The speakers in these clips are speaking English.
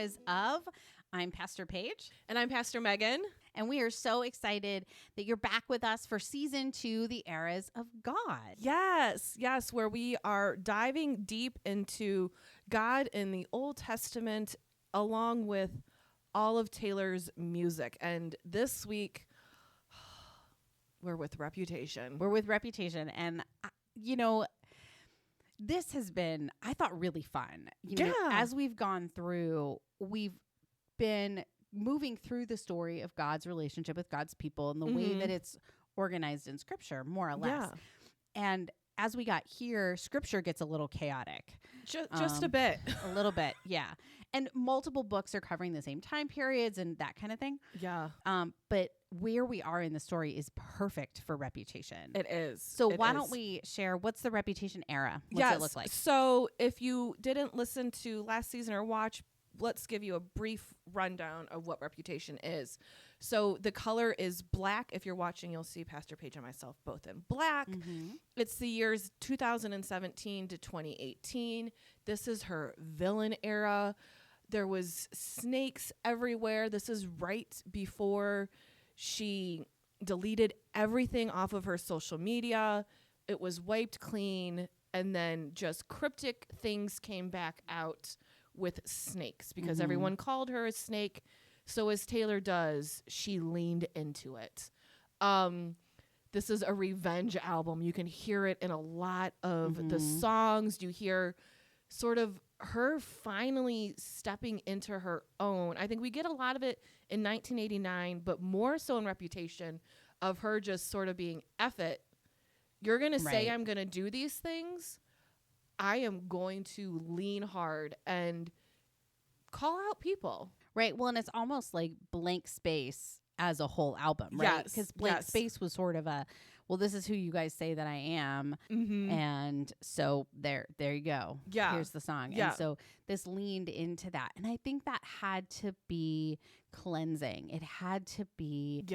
Eras of. I'm Pastor Paige. And I'm Pastor Megan. And we are so excited that you're back with us for season 2, The Eras of God. Yes, where we are diving deep into God in the Old Testament along with all of Taylor's music. And this week, we're with Reputation. And, this has been, I thought, really fun. As we've gone through, we've been moving through the story of God's relationship with God's people and the way that it's organized in Scripture, more or less. Yeah. And as we got here, Scripture gets a little chaotic. Just a bit. A little bit, yeah. And multiple books are covering the same time periods and that kind of thing. Yeah. But where we are in the story is perfect for Reputation. It is. So why don't we share, what's the Reputation era? What's it look like? So if you didn't listen to last season or watch, let's give you a brief rundown of what Reputation is. So the color is black. If you're watching, you'll see Pastor Paige and myself both in black. Mm-hmm. It's the years 2017 to 2018. This is her villain era. There was snakes everywhere. This is right before she deleted everything off of her social media. It was wiped clean, and then just cryptic things came back out with snakes because everyone called her a snake. So as Taylor does, she leaned into it. This is a revenge album. You can hear it in a lot of the songs. You hear sort of her finally stepping into her own. I think we get a lot of it in 1989, but more so in Reputation of her just sort of being, F it. You're going to say I'm going to do these things. I am going to lean hard and call out people. Right. Well, and it's almost like Blank Space as a whole album, right? Because Blank Space was sort of a, well, this is who you guys say that I am. Mm-hmm. And so there you go. Yeah. Here's the song. Yeah. And so this leaned into that. And I think that had to be cleansing. It had to be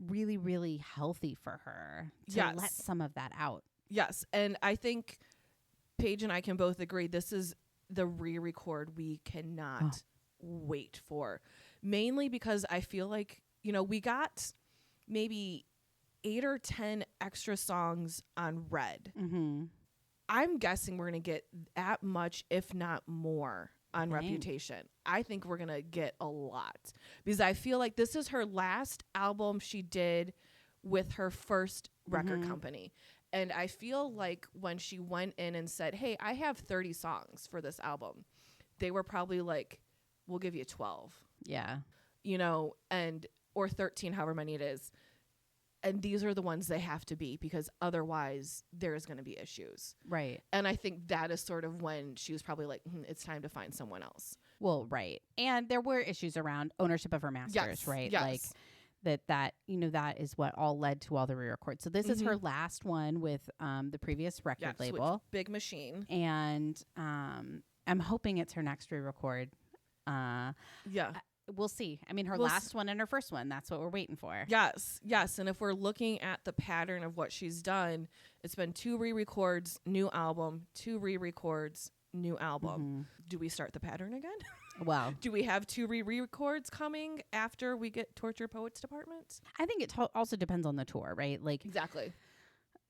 really, really healthy for her to let some of that out. Yes. And I think Paige and I can both agree this is the re-record we cannot wait for. Mainly because I feel like, we got maybe 8 or 10 extra songs on Red. Mm-hmm. I'm guessing we're going to get that much, if not more, on Reputation. I think we're going to get a lot because I feel like this is her last album she did with her first record company. And I feel like when she went in and said, hey, I have 30 songs for this album, they were probably like, we'll give you 12. Yeah. Or 13, however many it is. And these are the ones they have to be because otherwise there's going to be issues. Right. And I think that is sort of when she was probably like, it's time to find someone else. Well, right. And there were issues around ownership of her masters, right? Yes. Like that is what all led to all the re-records. So this is her last one with the previous record label. Big Machine. And I'm hoping it's her next re-record. We'll see. I mean, her last one and her first one, that's what we're waiting for. Yes. And if we're looking at the pattern of what she's done, it's been 2 re-records, new album, 2 re-records, new album. Do we start the pattern again? Well, do we have 2 re-records coming after we get Torture Poets Department? I think it also depends on the tour, right? Like exactly.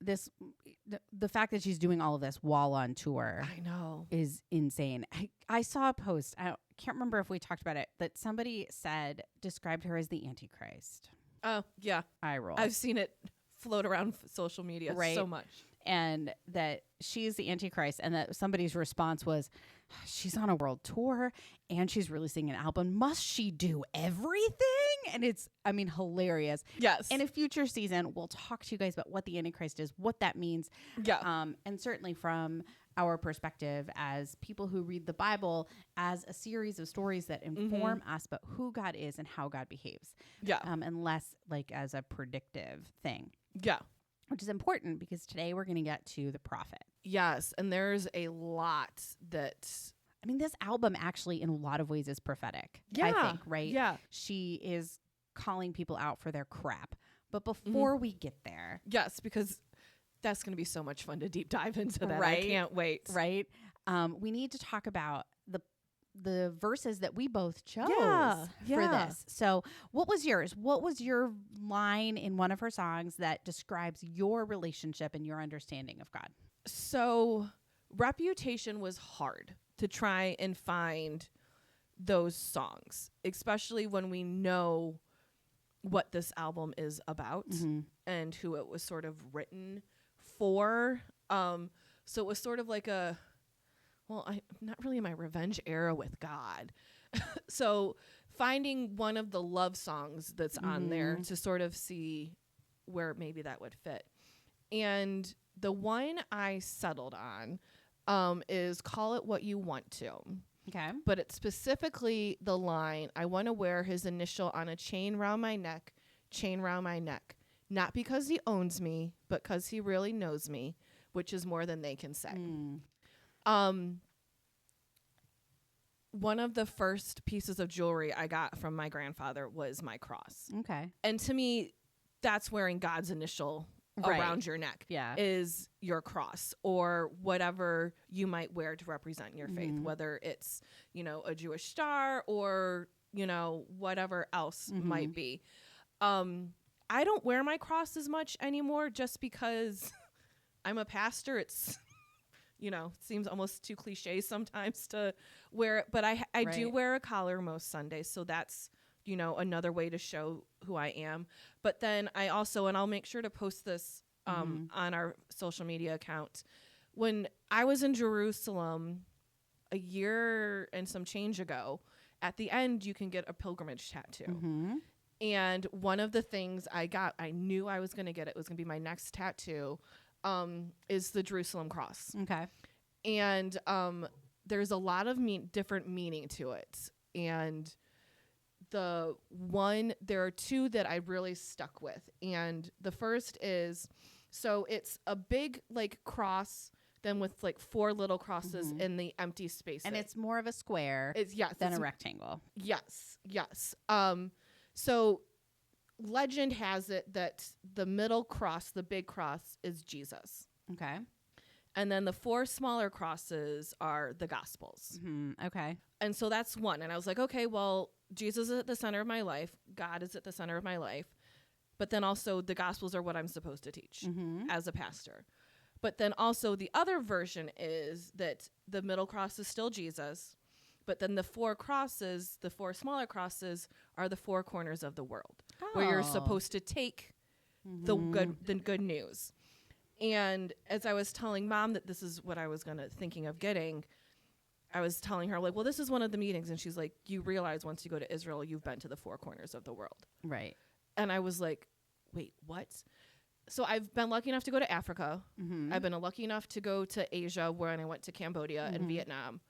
The fact that she's doing all of this while on tour, I know, is insane. I saw a post. I can't remember if we talked about it, that somebody described her as the Antichrist. Oh yeah, I roll. I've seen it float around social media so much. And that she's the Antichrist, and that somebody's response was, she's on a world tour and she's releasing an album. Must she do everything? And it's, hilarious. Yes. In a future season, we'll talk to you guys about what the Antichrist is, what that means. Yeah. And certainly from our perspective as people who read the Bible as a series of stories that inform us about who God is and how God behaves. Yeah. And less like as a predictive thing. Yeah. Which is important because today we're going to get to the prophet. Yes. And there's a lot that... this album actually in a lot of ways is prophetic. Yeah. I think, right? Yeah. She is calling people out for their crap. But before we get there... Yes, because that's going to be so much fun to deep dive into that. Right? I can't wait. Right? We need to talk about the verses that we both chose Yeah. for this. So what was yours? What was your line in one of her songs that describes your relationship and your understanding of God? So Reputation was hard to try and find those songs, especially when we know what this album is about and who it was sort of written for. So it was sort of like I'm not really in my revenge era with God. So finding one of the love songs that's on there to sort of see where maybe that would fit. And the one I settled on is Call It What You Want To. Okay. But it's specifically the line, I want to wear his initial on a chain round my neck, chain round my neck. Not because he owns me, but because he really knows me, which is more than they can say. One of the first pieces of jewelry I got from my grandfather was my cross. Okay. And to me, that's wearing God's initial around your neck is your cross, or whatever you might wear to represent your faith, whether it's, a Jewish star or, whatever else might be. I don't wear my cross as much anymore just because I'm a pastor. It's, it seems almost too cliche sometimes to wear it, but I do wear a collar most Sundays. So that's, another way to show who I am. But then I also, and I'll make sure to post this on our social media account. When I was in Jerusalem a year and some change ago, at the end, you can get a pilgrimage tattoo. And one of the things I knew I was going to get, it was going to be my next tattoo, is the Jerusalem cross. Okay. And there's a lot of different meaning to it. And there are two that I really stuck with. And the first is, so it's a big cross, then with 4 little crosses in the empty space. And it's more of a square than a rectangle. Yes. So legend has it that the middle cross, the big cross, is Jesus. Okay. And then the 4 smaller crosses are the Gospels. Okay. And so that's one. And I was like, okay, well, Jesus is at the center of my life. God is at the center of my life. But then also the Gospels are what I'm supposed to teach as a pastor. But then also the other version is that the middle cross is still Jesus. But then the 4 crosses, the 4 smaller crosses, are the 4 corners of the world where you're supposed to take the good news. And as I was telling Mom that this is what I was thinking of getting, I was telling her, well, this is one of the meetings. And she's like, you realize once you go to Israel, you've been to the 4 corners of the world. Right. And I was like, wait, what? So I've been lucky enough to go to Africa. I've been lucky enough to go to Asia, when I went to Cambodia and Vietnam.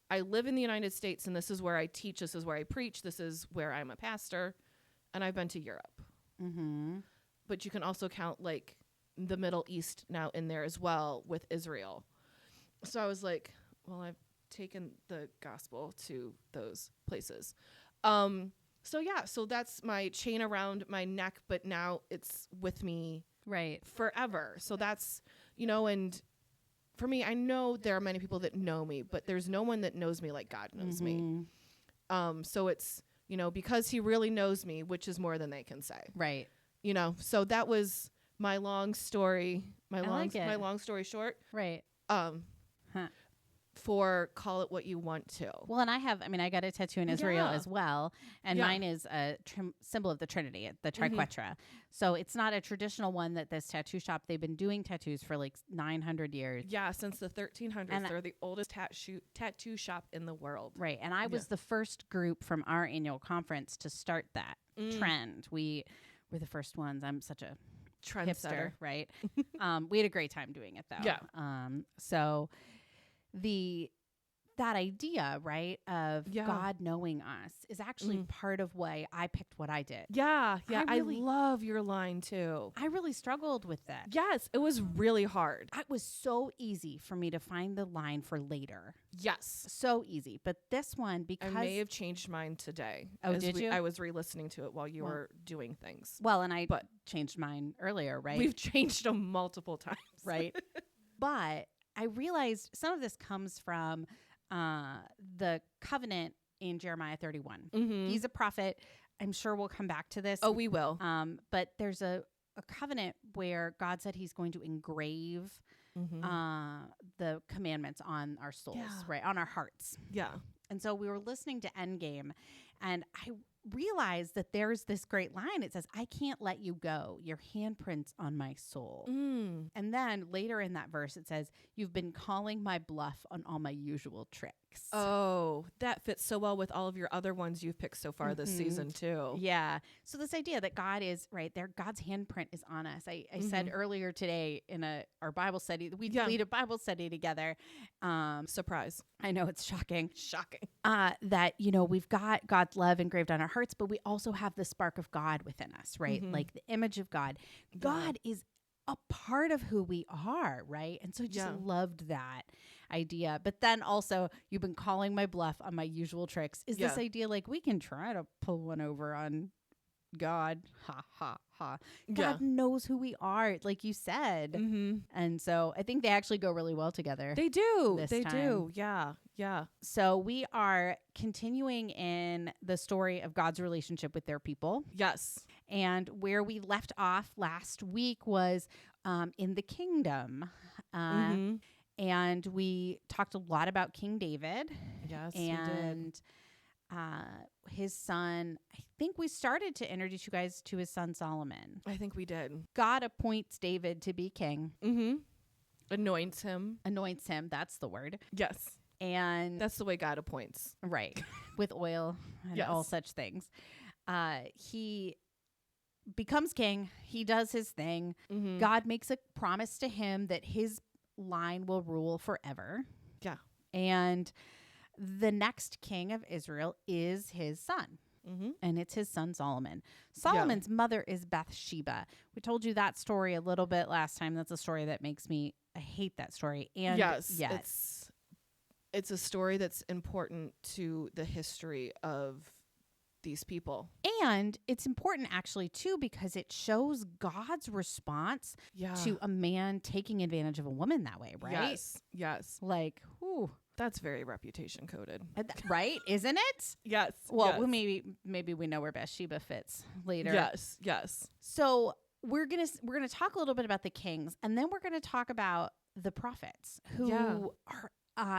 I live in the United States, and this is where I teach. This is where I preach. This is where I'm a pastor. And I've been to Europe. But you can also count the Middle East now in there as well with Israel. So I was like, well, I've taken the gospel to those places. So that's my chain around my neck, but now it's with me forever. So that's, and for me, I know there are many people that know me, but there's no one that knows me like God knows me. So it's, because he really knows me, which is more than they can say. Right. So that was my long story, my long story short. Right. For Call It What You Want To. Well, and I got a tattoo in Israel as well. And mine is a symbol of the Trinity, the triquetra. So it's not a traditional one that this tattoo shop, they've been doing tattoos for 900 years. Yeah, since the 1300s. And they're the oldest tattoo shop in the world. Right. And I was the first group from our annual conference to start that trend. We were the first ones. I'm such a hipster, right? We had a great time doing it, though. Yeah. So that idea, right, of God knowing us is actually part of why I picked what I did. Yeah. I love your line too. I really struggled with that. Yes, it was really hard. It was so easy for me to find the line for later. Yes. So easy. But this one, because I may have changed mine today. Oh, did you? I was re-listening to it while you were doing things. Well, and I changed mine earlier, right? We've changed them multiple times. Right. But I realized some of this comes from the covenant in Jeremiah 31. Mm-hmm. He's a prophet. I'm sure we'll come back to this. Oh, we will. But there's a covenant where God said he's going to engrave the commandments on our souls, right? On our hearts. Yeah. And so we were listening to Endgame, and I realized that there's this great line. It says, I can't let you go. Your handprints on my soul. And then later in that verse, it says, you've been calling my bluff on all my usual tricks. Oh, that fits so well with all of your other ones you've picked so far this season too. Yeah. So this idea that God is right there, God's handprint is on us. I said earlier today in our Bible study, we lead a Bible study together. Surprise. I know, it's shocking. Shocking. That, we've got God's love engraved on our hearts, but we also have the spark of God within us, right? Like the image of God. God is a part of who we are, right? And so I just loved that idea. But then also, you've been calling my bluff on my usual tricks. Is this idea like we can try to pull one over on God? Ha, ha, ha. God knows who we are, like you said. And so I think they actually go really well together. They do. They do. Yeah. Yeah. So we are continuing in the story of God's relationship with their people. Yes. And where we left off last week was in the kingdom. And we talked a lot about King David. Yes, and his son. I think we started to introduce you guys to his son Solomon. I think we did. God appoints David to be king. Anoints him. That's the word. Yes. And that's the way God appoints. Right. With oil and all such things. He becomes king. He does his thing. God makes a promise to him that his line will rule forever. Yeah. And the next king of Israel is his son. And it's his son Solomon. Solomon's mother is Bathsheba. We told you that story a little bit last time. That's a story that makes me, I hate that story. And it's a story that's important to the history of these people. And it's important actually too because it shows God's response to a man taking advantage of a woman that way, right? Yes. Like, whew. That's very reputation coded. Right? Isn't it? Yes. Well, maybe we know where Bathsheba fits later. Yes. So we're gonna talk a little bit about the kings, and then we're gonna talk about the prophets who are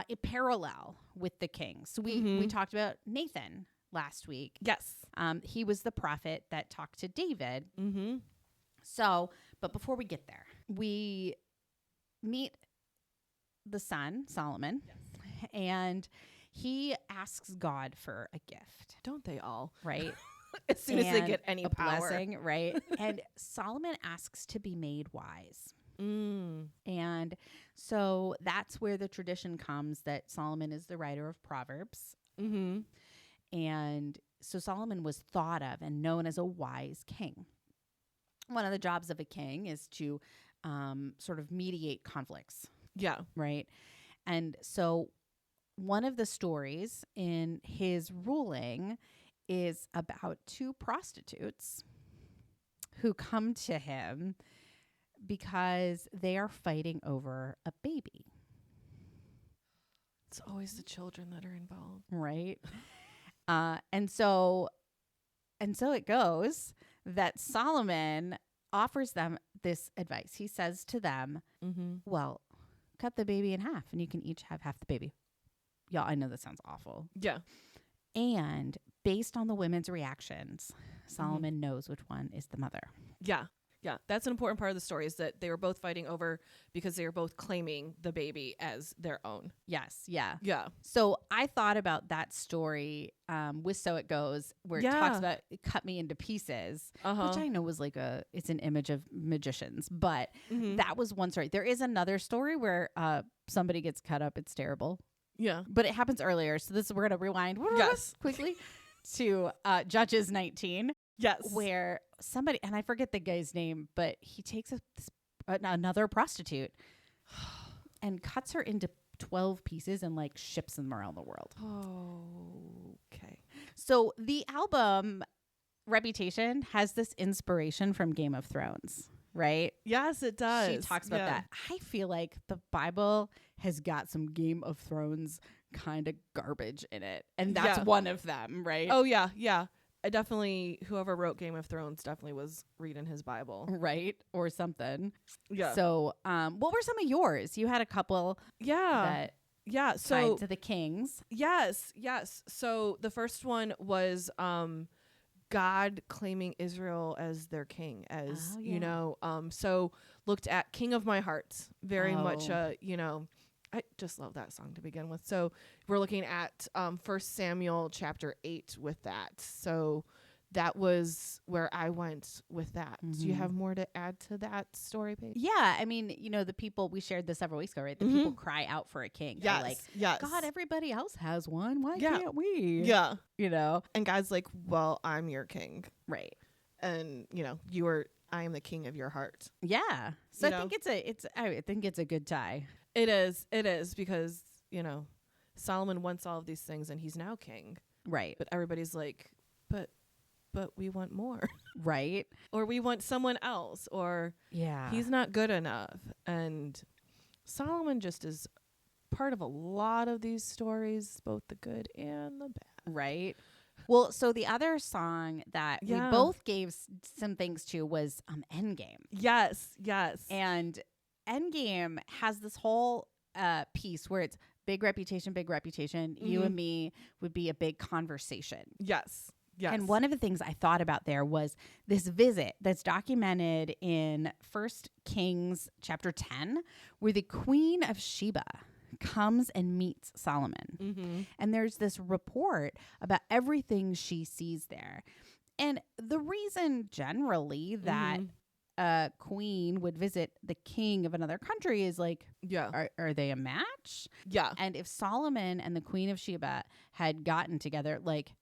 in parallel with the kings. So we talked about Nathan last week. Yes. He was the prophet that talked to David. So, but before we get there, we meet the son, Solomon, and he asks God for a gift. Don't they all? Right? As soon as they get any power. Blessing, right? And Solomon asks to be made wise. And so that's where the tradition comes that Solomon is the writer of Proverbs. And so Solomon was thought of and known as a wise king. One of the jobs of a king is to sort of mediate conflicts. Yeah. Right. And so one of the stories in his ruling is about two prostitutes who come to him because they are fighting over a baby. It's always the children that are involved. Right. And so it goes that Solomon offers them this advice. He says to them, well, cut the baby in half and you can each have half the baby. Y'all, I know that sounds awful. Yeah. And based on the women's reactions, Solomon knows which one is the mother. Yeah. Yeah. That's an important part of the story is that they were both fighting over because they were both claiming the baby as their own. Yes. Yeah. Yeah. So I thought about that story with So It Goes, where it talks about cut me into pieces, which I know was it's an image of magicians, but that was one story. There is another story where somebody gets cut up. It's terrible. Yeah. But it happens earlier. So we're going to rewind quickly to Judges 19. Yes. Where somebody, and I forget the guy's name, but he takes another prostitute and cuts her into 12 pieces and like ships them around the world. Oh, okay. So the album Reputation has this inspiration from Game of Thrones. right? Yes, it does. She talks about that. I feel like the Bible has got some Game of Thrones kind of garbage in it. And that's one of them, right? Oh, yeah. Yeah. I definitely, whoever wrote Game of Thrones definitely was reading his Bible. Right? Or something. Yeah. So, what were some of yours? You had a couple that so tied to the kings. Yes. So the first one was God claiming Israel as their king, as so looked at King of My Heart, very much I just love that song to begin with. So we're looking at 1 Samuel chapter 8 with that. So that was where I went with that. Do you have more to add to that story, Paige? Yeah. I mean, the people, we shared this several weeks ago, right? The people cry out for a king. Yes. Like, yes. God, everybody else has one. Why can't we? Yeah. And God's like, well, I'm your king. Right. And, I am the king of your heart. Yeah. So I think it's a good tie. It is because, Solomon wants all of these things and he's now king. Right. But everybody's like, but we want more. Right. Or we want someone else, or he's not good enough. And Solomon just is part of a lot of these stories, both the good and the bad. Right. Well, so the other song that we both gave some things to was Endgame. Yes. And Endgame has this whole piece where it's big reputation. You and me would be a big conversation. Yes. And one of the things I thought about there was this visit that's documented in 1 Kings chapter 10, where the Queen of Sheba comes and meets Solomon. And there's this report about everything she sees there. And the reason generally that a queen would visit the king of another country is like, are they a match? Yeah. And if Solomon and the Queen of Sheba had gotten together, like,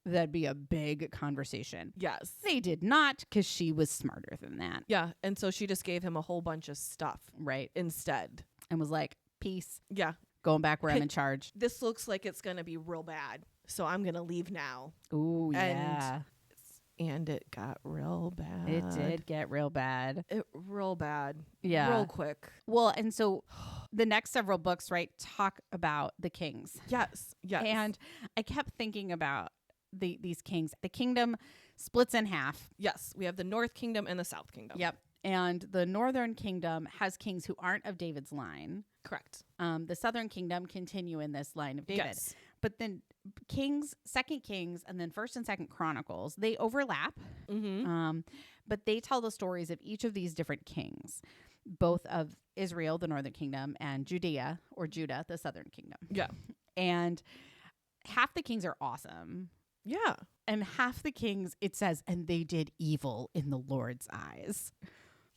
that'd be a big conversation. Yes. They did not, because she was smarter than that. Yeah. And so she just gave him a whole bunch of stuff. Right. Instead. And was like, peace. Yeah. Going back where I'm in charge. This looks like it's going to be real bad. So I'm going to leave now. Ooh, yeah. And it got real bad. It did get real bad. Real bad. Yeah. Real quick. Well, and so the next several books, right, talk about the kings. Yes. And I kept thinking about these kings. The kingdom splits in half. Yes. We have the North Kingdom and the South Kingdom. Yep. And the Northern Kingdom has kings who aren't of David's line. Correct. The Southern Kingdom continue in this line of David. Yes. But then Kings, 2 Kings, and then 1st and 2nd Chronicles, they overlap. But they tell the stories of each of these different kings, both of Israel, the Northern Kingdom, and Judea, or Judah, the Southern Kingdom. Yeah. And half the kings are awesome. Yeah. And half the kings, it says, and they did evil in the Lord's eyes.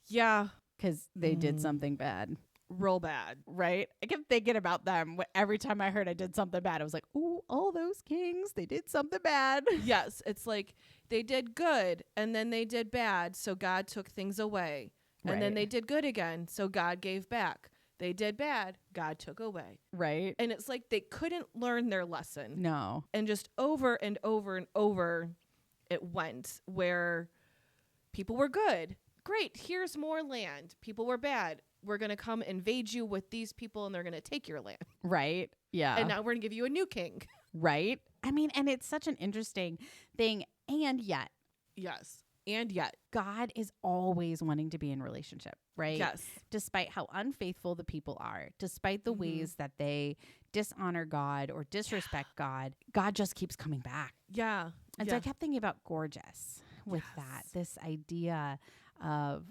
Yeah. Because they did something bad. Real bad. Right? I kept thinking about them. Every time I heard I did something bad, I was like, ooh, all those kings, they did something bad. Yes. It's like they did good and then they did bad. So God took things away. And then they did good again. So God gave back. They did bad. God took away. Right. And it's like they couldn't learn their lesson. No. And just over and over and over it went, where people were good. Great. Here's more land. People were bad. We're going to come invade you with these people and they're going to take your land. Right. Yeah. And now we're going to give you a new king. Right. I mean, and it's such an interesting thing. And yet. Yes. And yet. God is always wanting to be in relationship, right? Yes. Despite how unfaithful the people are, despite the ways that they dishonor God or disrespect God, God just keeps coming back. Yeah. And so I kept thinking about Gorgeous with that, this idea of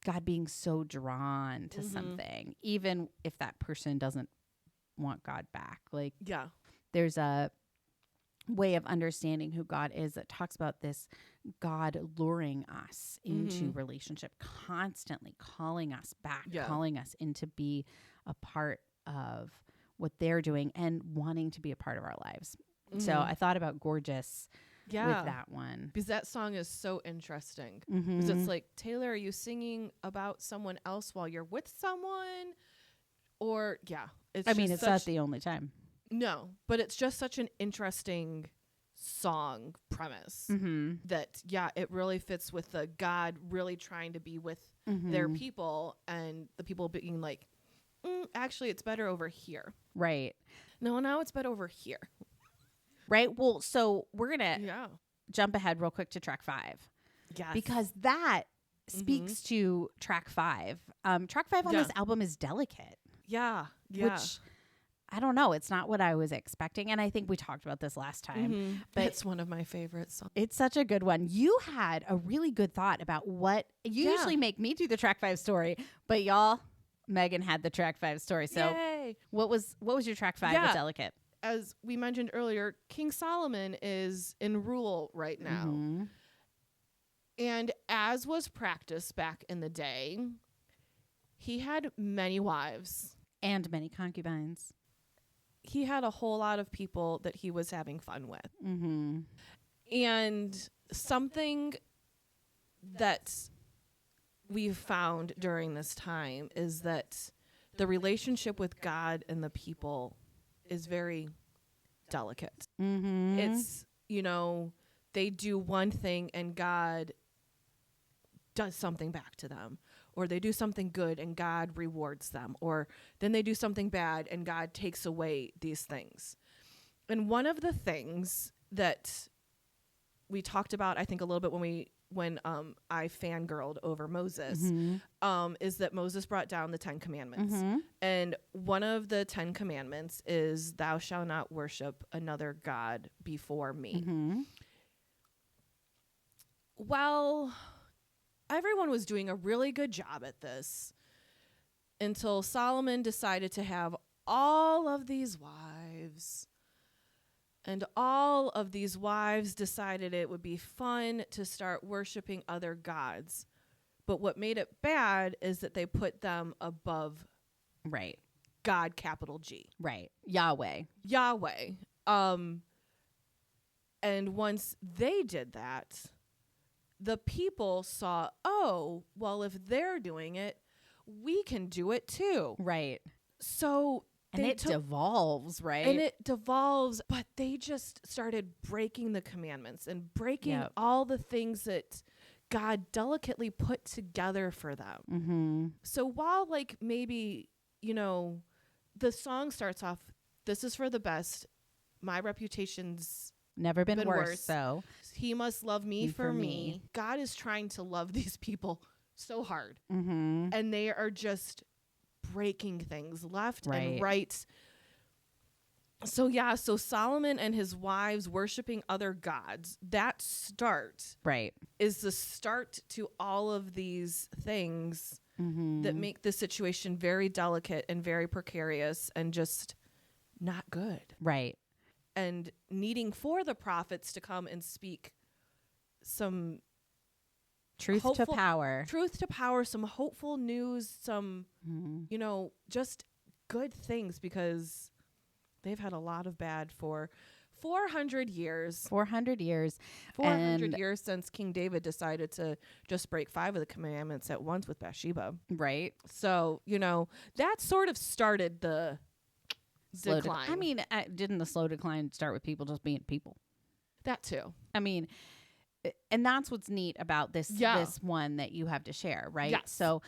God being so drawn to something, even if that person doesn't want God back. Like, there's a way of understanding who God is that talks about this God luring us into relationship, constantly calling us back, calling us into be a part of what they're doing and wanting to be a part of our lives. So I thought about Gorgeous with that one. Because that song is so interesting. Because it's like, Taylor, are you singing about someone else while you're with someone? Or, it's not the only time. No, but it's just such an interesting song premise that, it really fits with the God really trying to be with their people and the people being like, actually, it's better over here. Right. No, now it's better over here. Right. Well, so we're going to jump ahead real quick to track 5. Yes. Because that speaks to track 5. Track 5 on this album is delicate. Yeah. Which, I don't know. It's not what I was expecting. And I think we talked about this last time. But it's one of my favorite songs. It's such a good one. You had a really good thought about what you usually make me do the track 5 story. But y'all, Megan had the track 5 story. So Yay. what was your track 5 with delicate? As we mentioned earlier, King Solomon is in rule right now. And as was practiced back in the day, he had many wives. And many concubines. He had a whole lot of people that he was having fun with. And something that we've found during this time is that the relationship with God and the people is very delicate. It's, they do one thing and God does something back to them, or they do something good and God rewards them, or then they do something bad and God takes away these things. And one of the things that we talked about, I think a little bit when I fangirled over Moses, is that Moses brought down the 10 Commandments. And one of the 10 Commandments is, thou shalt not worship another God before me. Well, everyone was doing a really good job at this until Solomon decided to have all of these wives. And all of these wives decided it would be fun to start worshiping other gods. But what made it bad is that they put them above God, capital G. Right. Yahweh. And once they did that, the people saw, oh, well, if they're doing it, we can do it too. Right. So... And it devolves, right? And it devolves, but they just started breaking the commandments and breaking all the things that God delicately put together for them. So while maybe, the song starts off, this is for the best, my reputation's never been worse. So he must love me for me. God is trying to love these people so hard. And they are just breaking things left and right. So Solomon and his wives worshiping other gods, that start is the start to all of these things that make the situation very delicate and very precarious and just not good. Right. And needing for the prophets to come and speak some truth to power, some hopeful news, some, just good things, because they've had a lot of bad for 400 years. 400 years. 400 years since King David decided to just break 5 of the commandments at once with Bathsheba. Right. So, that sort of started the decline. Didn't the slow decline start with people just being people? That too. And that's what's neat about this one that you have to share, right? Yes. So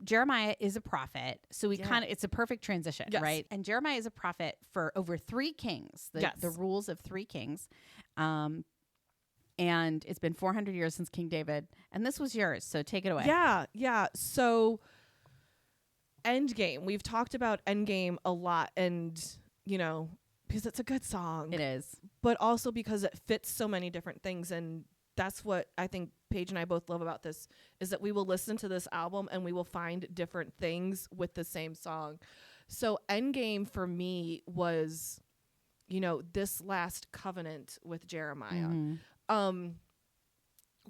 Jeremiah is a prophet. So it's a perfect transition, right? And Jeremiah is a prophet for over 3 kings, the rules of 3 kings. And it's been 400 years since King David. And this was yours, so take it away. Yeah. So Endgame. We've talked about Endgame a lot, and, because it's a good song. It is. But also because it fits so many different things. And that's what I think Paige and I both love about this, is that we will listen to this album and we will find different things with the same song. So Endgame for me was, this last covenant with Jeremiah.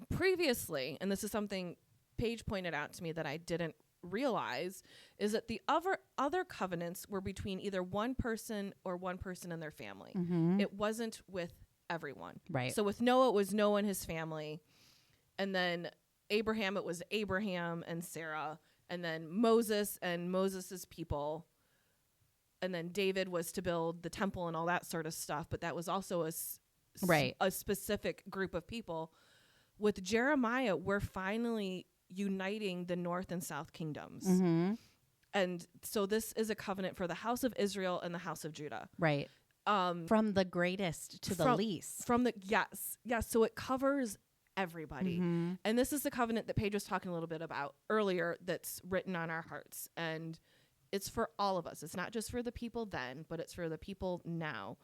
Previously, and this is something Paige pointed out to me that I didn't realize, is that the other covenants were between either one person or one person and their family. It wasn't with everyone. Right. So with Noah, it was Noah and his family. And then Abraham, it was Abraham and Sarah. And then Moses and Moses's people. And then David was to build the temple and all that sort of stuff. But that was also a specific group of people. With Jeremiah, we're finally uniting the north and south kingdoms. Mm-hmm. And so this is a covenant for the house of Israel and the house of Judah. Right. From the greatest to the least. Yes. So it covers everybody. Mm-hmm. And this is the covenant that Paige was talking a little bit about earlier that's written on our hearts. And it's for all of us. It's not just for the people then, but it's for the people now.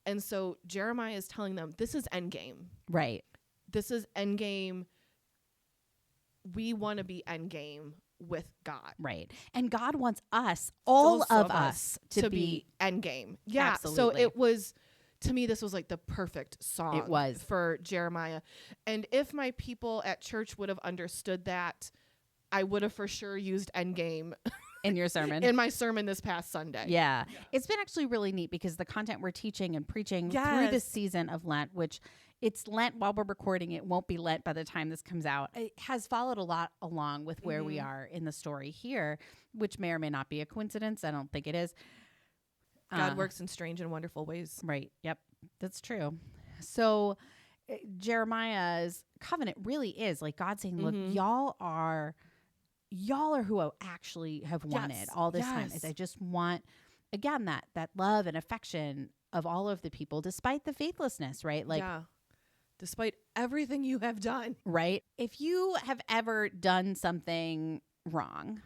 And so Jeremiah is telling them, this is endgame. Right. This is endgame. We want to be endgame with God. Right. And God wants us, all of us, to be endgame. Yeah. Absolutely. So it was, to me, this was like the perfect song. It was. For Jeremiah. And if my people at church would have understood that, I would have for sure used endgame in your sermon. In my sermon this past Sunday. Yeah. It's been actually really neat because the content we're teaching and preaching through this season of Lent, which it's Lent while we're recording, it won't be Lent by the time this comes out, it has followed a lot along with where we are in the story here, which may or may not be a coincidence. I don't think it is. God works in strange and wonderful ways. Right. Yep. That's true. So Jeremiah's covenant really is like God saying, look, y'all are who I actually have wanted all this time. Is I just want, again, that love and affection of all of the people, despite the faithlessness, right? Like, despite everything you have done. Right. If you have ever done something wrong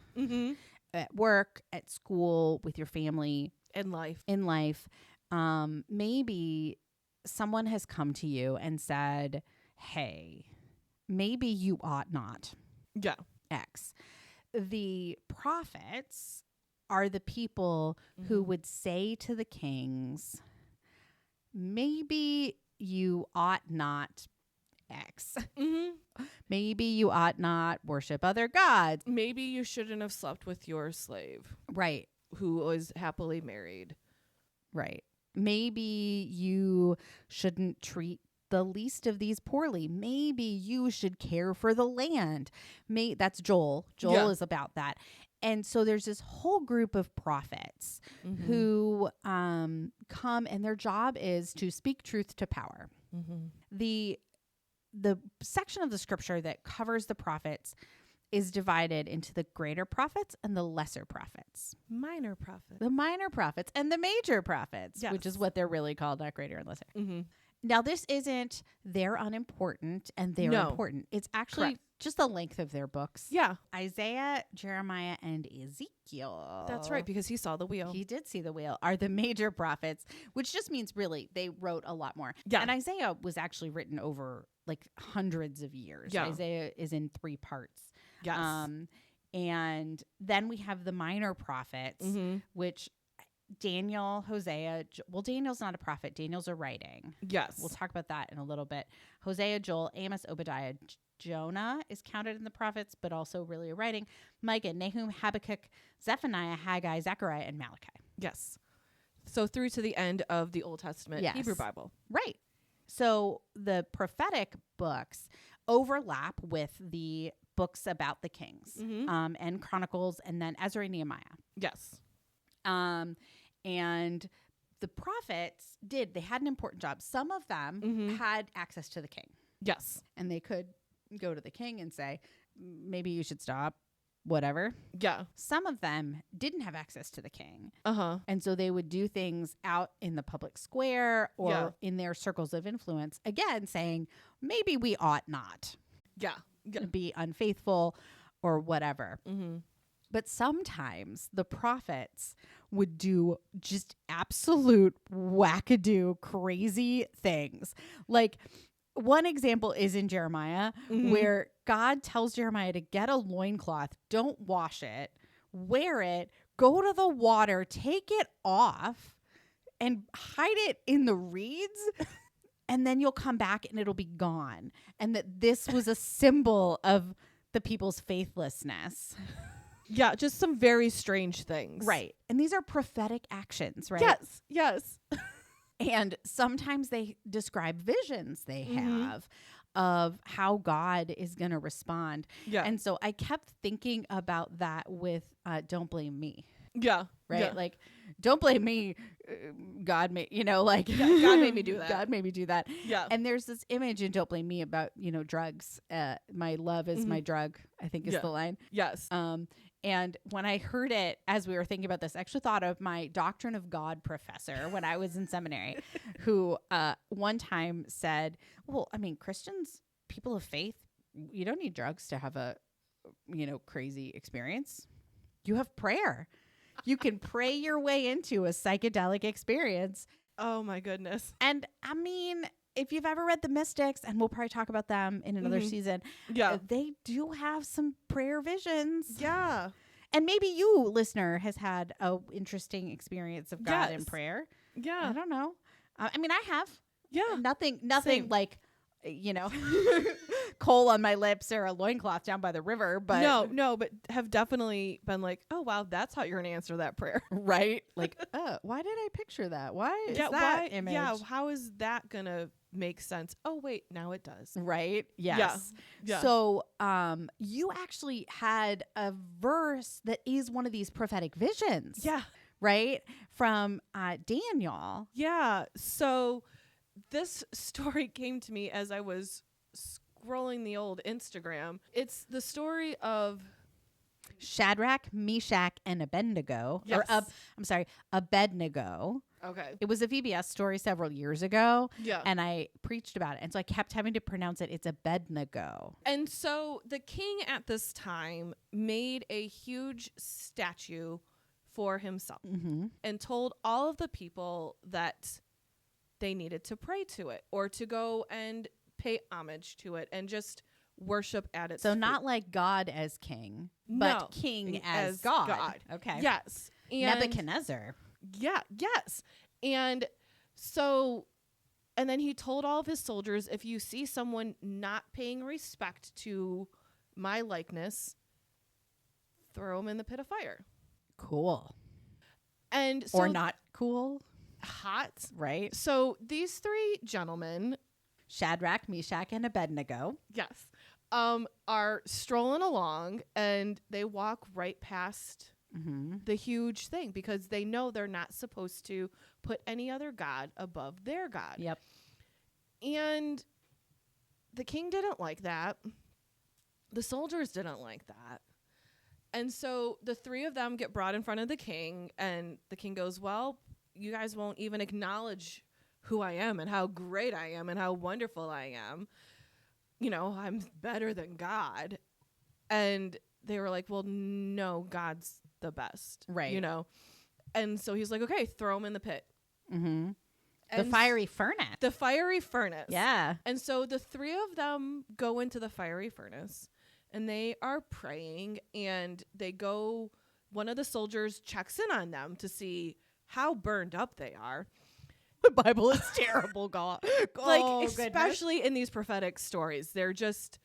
at work, at school, with your family, in life, maybe someone has come to you and said, hey, maybe you ought not. Yeah. X. The prophets are the people who would say to the kings, maybe you ought not X. Maybe you ought not worship other gods. Maybe you shouldn't have slept with your slave. Right. Who was happily married. Right. Maybe you shouldn't treat the least of these poorly. Maybe you should care for the land. That's Joel. Joel is about that. And so there's this whole group of prophets who come, and their job is to speak truth to power. The section of the scripture that covers the prophets is divided into the greater prophets and the lesser prophets. Minor prophets. The minor prophets and the major prophets, which is what they're really called, not greater and lesser. Now, this isn't they're unimportant and they're important. It's actually just the length of their books. Yeah. Isaiah, Jeremiah, and Ezekiel. That's right, because he saw the wheel. He did see the wheel, are the major prophets, which just means really they wrote a lot more. Yeah. And Isaiah was actually written over like hundreds of years. Yeah. Isaiah is in 3 parts. Yes. And then we have the minor prophets, which Daniel, Hosea, Daniel's not a prophet. Daniel's a writing. Yes. We'll talk about that in a little bit. Hosea, Joel, Amos, Obadiah, Jonah is counted in the prophets, but also really a writing. Micah, Nahum, Habakkuk, Zephaniah, Haggai, Zechariah, and Malachi. Yes. So through to the end of the Old Testament Hebrew Bible. Right. So the prophetic books overlap with the books about the kings and Chronicles, and then Ezra and Nehemiah. Yes. And the prophets they had an important job. Some of them had access to the king. Yes. And they could go to the king and say, maybe you should stop, whatever. Yeah. Some of them didn't have access to the king. And so they would do things out in the public square or in their circles of influence, again, saying, maybe we ought not be unfaithful or whatever. But sometimes the prophets would do just absolute wackadoo crazy things. Like one example is in Jeremiah where God tells Jeremiah to get a loincloth, don't wash it, wear it, go to the water, take it off and hide it in the reeds. And then you'll come back and it'll be gone. And that this was a symbol of the people's faithlessness. Yeah, just some very strange things. Right. And these are prophetic actions, right? Yes, yes. And sometimes they describe visions they have of how God is going to respond. Yeah. And so I kept thinking about that with Don't Blame Me. Yeah. Right? Yeah. Like, don't blame me. God made, like God made me do that. God made me do that. Yeah. And there's this image, and don't blame me, about, drugs. My love is my drug, I think is the line. Yes. And when I heard it, as we were thinking about this, I actually thought of my Doctrine of God professor when I was in seminary, who one time said, well, I mean, Christians, people of faith, you don't need drugs to have a, crazy experience. You have prayer. You can pray your way into a psychedelic experience. Oh, my goodness. And I mean, if you've ever read the Mystics, and we'll probably talk about them in another season, they do have some prayer visions. Yeah. And maybe you, listener, has had a interesting experience of God in prayer. Yeah. I don't know. I mean, I have. Yeah. Nothing Same. like, coal on my lips or a loincloth down by the river. But no, but have definitely been like, oh, wow, that's how you're going to answer that prayer. Right? Like, why did I picture that? Why is that image? Yeah, how is that going to make sense? Oh, wait, now it does. Right? Yes. Yeah. So you actually had a verse that is one of these prophetic visions. Yeah. Right? From Daniel. Yeah. So this story came to me as I was scrolling the old Instagram. It's the story of Shadrach, Meshach, and Abednego. Yes. Abednego. Okay. It was a VBS story several years ago. Yeah. And I preached about it. And so I kept having to pronounce it. It's Abednego. And so the king at this time made a huge statue for himself and told all of the people that they needed to pray to it or to go and pay homage to it and just worship at its feet. Not like God as king, but king as God. Okay. Yes. And Nebuchadnezzar. Yeah. Yes. And so, and then he told all of his soldiers, if you see someone not paying respect to my likeness, throw him in the pit of fire. Cool. And so, or not cool. Hot. Right. So these three gentlemen, Shadrach, Meshach, and Abednego. Yes. Are strolling along and they walk right past the huge thing because they know they're not supposed to put any other god above their God. Yep. And the king didn't like that. The soldiers didn't like that. And so the three of them get brought in front of the king, and the king goes, well, you guys won't even acknowledge who I am and how great I am and how wonderful I am. I'm better than God. And they were like, well, no, God's the best. Right. And so he's like, okay, throw him in the pit. Mm-hmm. The fiery furnace. The fiery furnace. Yeah. And so the three of them go into the fiery furnace and they are praying, and one of the soldiers checks in on them to see how burned up they are. The Bible is terrible, God. Especially in these prophetic stories, they're just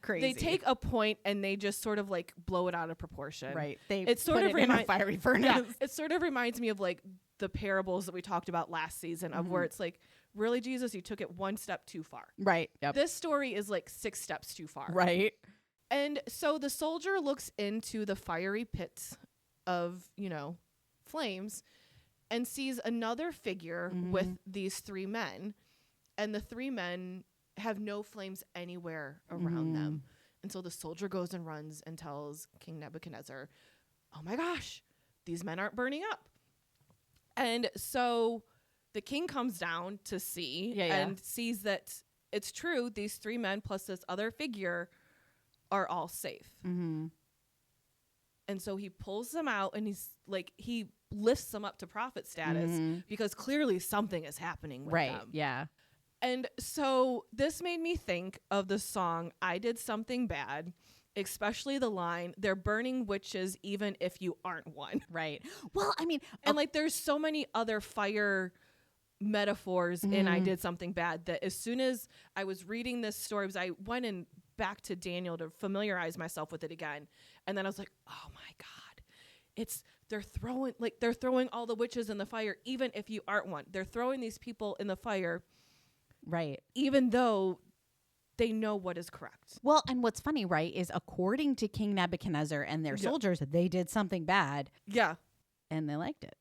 crazy. They take a point and they just sort of like blow it out of proportion. Right. It sort of in a fiery furnace. Yeah, it sort of reminds me of like the parables that we talked about last season of where it's like, really, Jesus, you took it one step too far. Right. Yep. This story is like 6 steps too far. Right. And so the soldier looks into the fiery pits of, flames and sees another figure with these 3 men. And the 3 men have no flames anywhere around them. And so the soldier goes and runs and tells King Nebuchadnezzar, oh my gosh, these men aren't burning up. And so the king comes down to see and sees that it's true. These 3 men plus this other figure are all safe. And so he pulls them out and he lifts them up to prophet status because clearly something is happening with them. Right. Yeah. And so this made me think of the song, I Did Something Bad, especially the line, they're burning witches even if you aren't one. Right. Well, I mean, and there's so many other fire metaphors in I Did Something Bad that as soon as I was reading this story, I went in back to Daniel to familiarize myself with it again. And then I was like, oh my God, they're throwing all the witches in the fire, even if you aren't one. They're throwing these people in the fire. Right. Even though they know what is correct. Well, and what's funny, right, is according to King Nebuchadnezzar and their soldiers, they did something bad. Yeah. And they liked it.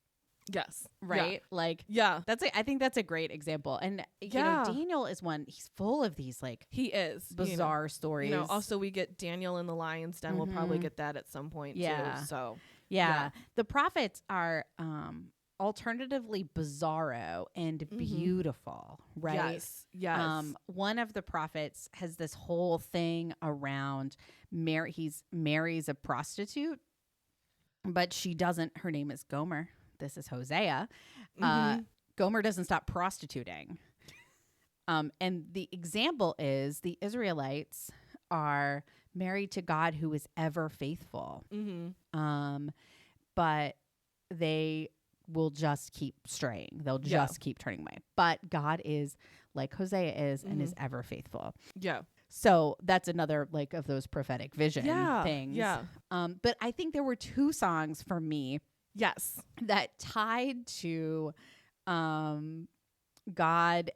Yes. Right? Yeah. Like, yeah. I think that's a great example. And, you know, Daniel is one, he's full of these like, he is bizarre stories. You know, also we get Daniel in the lion's den. We'll probably get that at some point too. So, the prophets are, alternatively bizarro and beautiful, right? Yes. One of the prophets has this whole thing around marries a prostitute, but she doesn't. Her name is Gomer. This is Hosea. Gomer doesn't stop prostituting. And the example is the Israelites are married to God who is ever faithful. But they will just keep straying. They'll just keep turning away. But God is like Hosea is and is ever faithful. Yeah. So that's another like of those prophetic vision things. Yeah. But I think there were 2 songs for me. Yes. That tied to God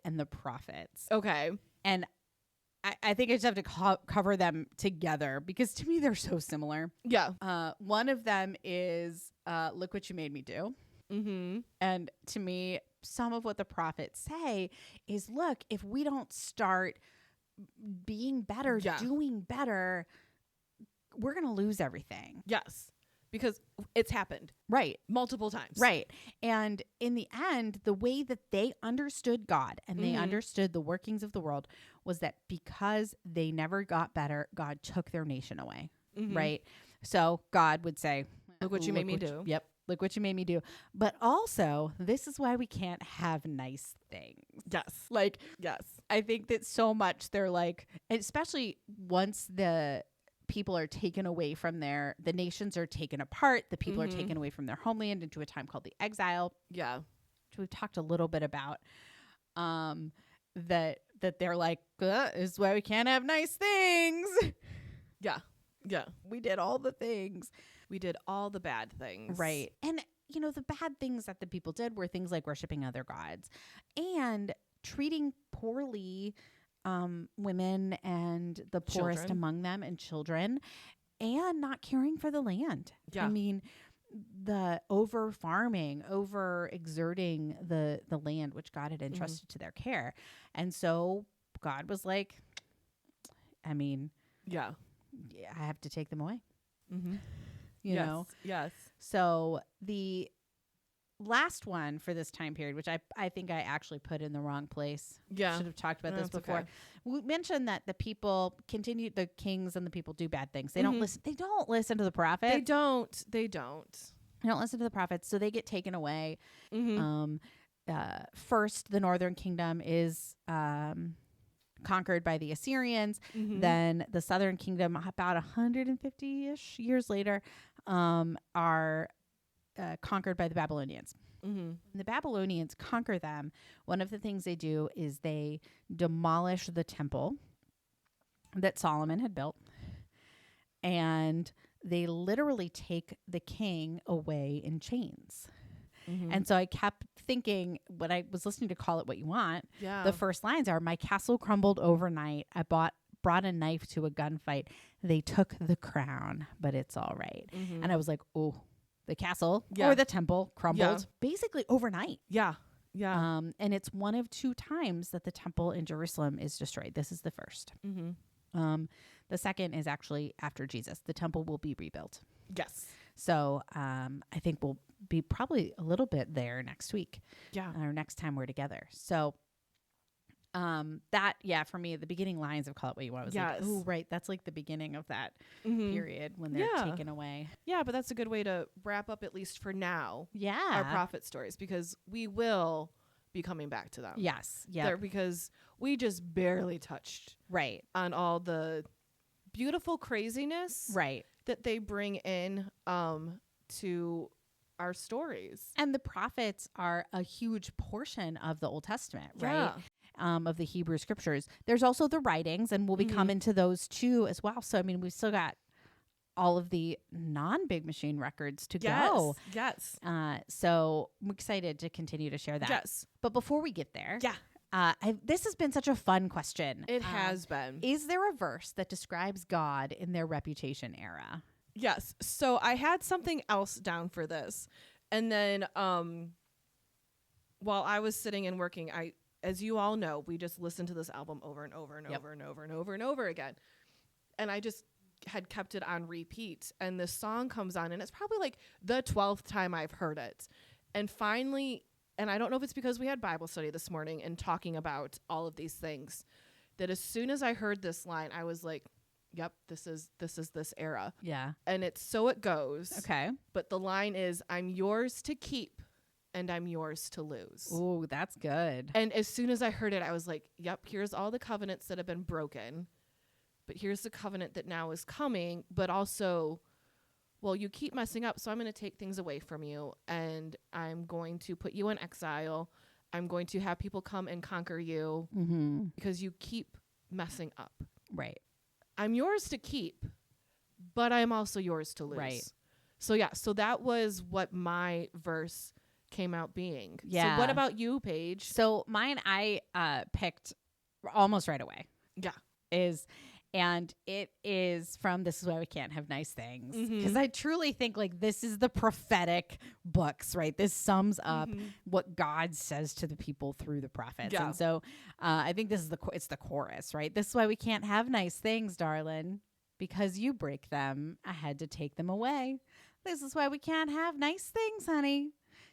and the prophets. Okay. And I think I just have to cover them together because to me they're so similar. Yeah. One of them is Look What You Made Me Do. And to me, some of what the prophets say is, look, if we don't start being better, doing better, we're going to lose everything. Yes. Because it's happened. Right. Multiple times. Right. And in the end, the way that they understood God and they understood the workings of the world was that because they never got better, God took their nation away. Right. So God would say, look what you made me do. Yep. Look what you made me do. But also, this is why we can't have nice things. Yes. Like, yes. I think that so much they're like, especially once the people are taken away from the nations are taken apart, the people are taken away from their homeland into a time called the exile. Yeah. Which we've talked a little bit about. That they're like, this is why we can't have nice things. Yeah. Yeah. We did all the things. We did all the bad things. Right. And, you know, the bad things that the people did were things like worshiping other gods and treating poorly women and the poorest among them and children and not caring for the land. Yeah. I mean, the over farming, over exerting the land which God had entrusted to their care. And so God was like, I mean, I have to take them away. You yes. know? Yes. So the last one for this time period, which I think I actually put in the wrong place. Yeah. Should have talked about this before. Okay. We mentioned that the people continue, the kings and the people do bad things. They don't listen. They don't listen to the prophets. They don't. They don't listen to the prophets. So they get taken away. First, the northern kingdom is conquered by the Assyrians. Then the southern kingdom, about 150-ish years later, are conquered by the Babylonians. When the Babylonians conquer them, one of the things they do is they demolish the temple that Solomon had built, and they literally take the king away in chains. And so I kept thinking, when I was listening to Call It What You Want, the first lines are, my castle crumbled overnight. I brought a knife to a gunfight. They took the crown, but it's all right. And I was like, oh, the castle or the temple crumbled basically overnight. Yeah. And it's one of 2 times that the temple in Jerusalem is destroyed. This is the first. The second is actually after Jesus. The temple will be rebuilt. Yes. So I think we'll be probably a little bit there next week. Yeah. Or next time we're together. So that, for me, the beginning lines of Call It What You Want was like, oh, right. That's like the beginning of that period when they're taken away. Yeah, but that's a good way to wrap up, at least for now, Yeah. our prophet stories, because we will be coming back to them. Yes. Yeah. Because we just barely touched on all the beautiful craziness that they bring in to our stories. And the prophets are a huge portion of the Old Testament, right? Of the Hebrew scriptures. There's also the writings, and we'll be coming to those too as well. So, I mean, we've still got all of the non-Big Machine records to go. Yes. So I'm excited to continue to share that. Yes. But before we get there, this has been such a fun question. It has been. Is there a verse that describes God in their reputation era? Yes. So I had something else down for this. And then while I was sitting and working, as you all know, we just listened to this album over and over and over and over and over and over again. And I just had kept it on repeat. And this song comes on, and it's probably like the 12th time I've heard it. And finally, and I don't know if it's because we had Bible study this morning and talking about all of these things, that as soon as I heard this line, I was like, yep, this is this era. Yeah. And it's So It Goes. Okay. But the line is, I'm yours to keep and I'm yours to lose. Ooh, that's good. And as soon as I heard it, I was like, yep, here's all the covenants that have been broken. But here's the covenant that now is coming. But also, well, you keep messing up, so I'm going to take things away from you. And I'm going to put you in exile. I'm going to have people come and conquer you because you keep messing up. Right. I'm yours to keep, but I'm also yours to lose. Right. So, yeah, so that was what my verse came out being. Yeah. So what about you, Paige? So mine I picked almost right away. Yeah. And it is from This Is Why We Can't Have Nice Things. Because I truly think like this is the prophetic books, right? This sums up what God says to the people through the prophets. Yeah. And so I think this is it's the chorus, right? This is why we can't have nice things, darling, because you break them. I had to take them away. This is why we can't have nice things, honey.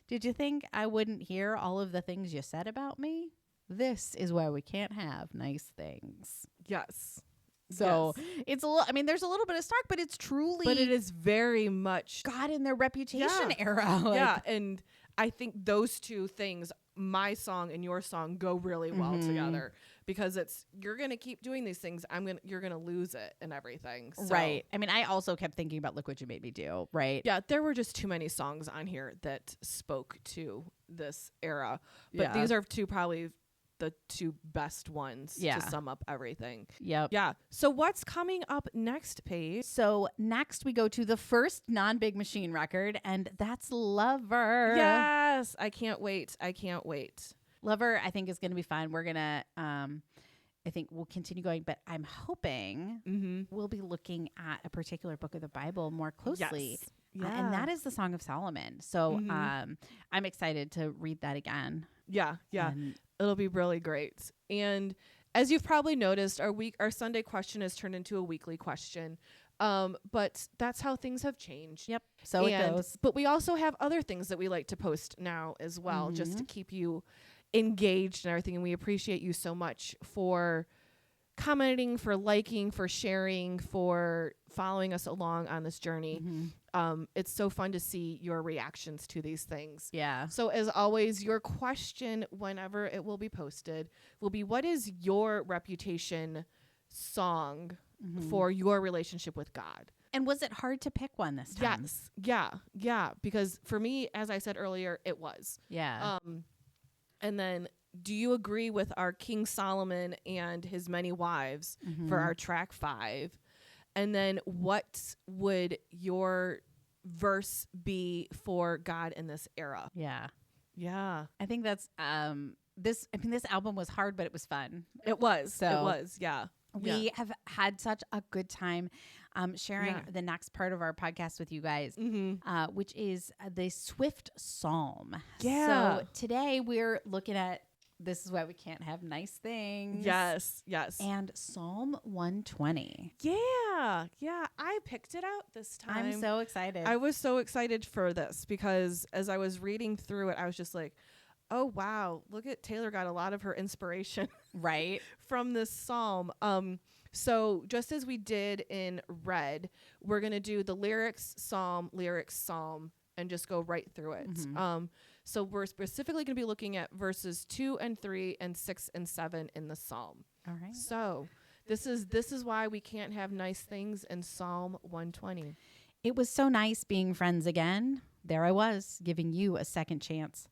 Did you think I wouldn't hear all of the things you said about me? This is why we can't have nice things. Yes. So it's a little, I mean, there's a little bit of Stark, but it's truly. But it is very much God in their Reputation era. Like, yeah. And I think those two things, my song and your song, go really well together because you're going to keep doing these things. You're going to lose it and everything. So. Right. I mean, I also kept thinking about Look What You Made Me Do. Right. Yeah. There were just too many songs on here that spoke to this era. But these are probably the two best ones to sum up everything. Yep. Yeah. So what's coming up next, Paige? So next we go to the first non-Big Machine record, and that's Lover. Yes. I can't wait. Lover, I think, is going to be fun. We're going to, I think we'll continue going, but I'm hoping we'll be looking at a particular book of the Bible more closely. Yes. Yeah. And that is the Song of Solomon. So I'm excited to read that again. Yeah. Yeah. It'll be really great. And as you've probably noticed, our Sunday question has turned into a weekly question. But that's how things have changed. Yep. So it goes. But we also have other things that we like to post now as well, just to keep you engaged and everything. And we appreciate you so much for commenting, for liking, for sharing, for following us along on this journey. It's so fun to see your reactions to these things. Yeah. So as always, your question, whenever it will be posted, will be, what is your reputation song for your relationship with God? And was it hard to pick one this time? Yes. Yeah. Yeah. Because for me, as I said earlier, it was. Yeah. And then, do you agree with our King Solomon and his many wives for our track 5? And then what would your verse be for God in this era? Yeah. Yeah. I think that's this album was hard, but it was fun. It was. Yeah. We have had such a good time sharing the next part of our podcast with you guys, which is the Swift Psalm. Yeah. So today we're looking at This Is Why We Can't Have Nice Things. Yes. Yes. And Psalm 120. Yeah. Yeah. I picked it out this time. I'm so excited. I was so excited for this because as I was reading through it, I was just like, oh, wow, look at Taylor got a lot of her inspiration right from this psalm. So just as we did in Red, we're going to do the lyrics, psalm, and just go right through it. So we're specifically going to be looking at verses 2 and 3 and 6 and 7 in the psalm. All right. So this is why we can't have nice things in Psalm 120. It was so nice being friends again. There I was, giving you a second chance.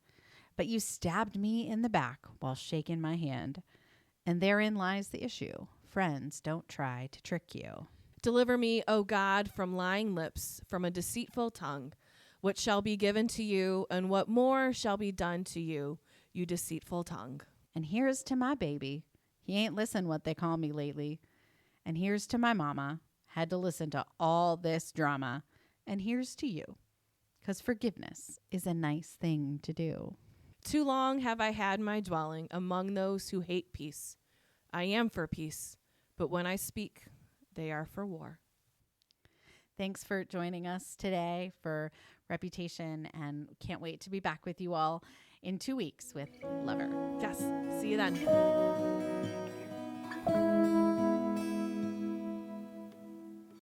But you stabbed me in the back while shaking my hand. And therein lies the issue. Friends don't try to trick you. Deliver me, O God, from lying lips, from a deceitful tongue. What shall be given to you, and what more shall be done to you, you deceitful tongue. And here's to my baby. He ain't listened what they call me lately. And here's to my mama. Had to listen to all this drama. And here's to you. because forgiveness is a nice thing to do. Too long have I had my dwelling among those who hate peace. I am for peace, but when I speak, they are for war. Thanks for joining us today for Reputation, and can't wait to be back with you all in 2 weeks with Lover. Yes. See you then.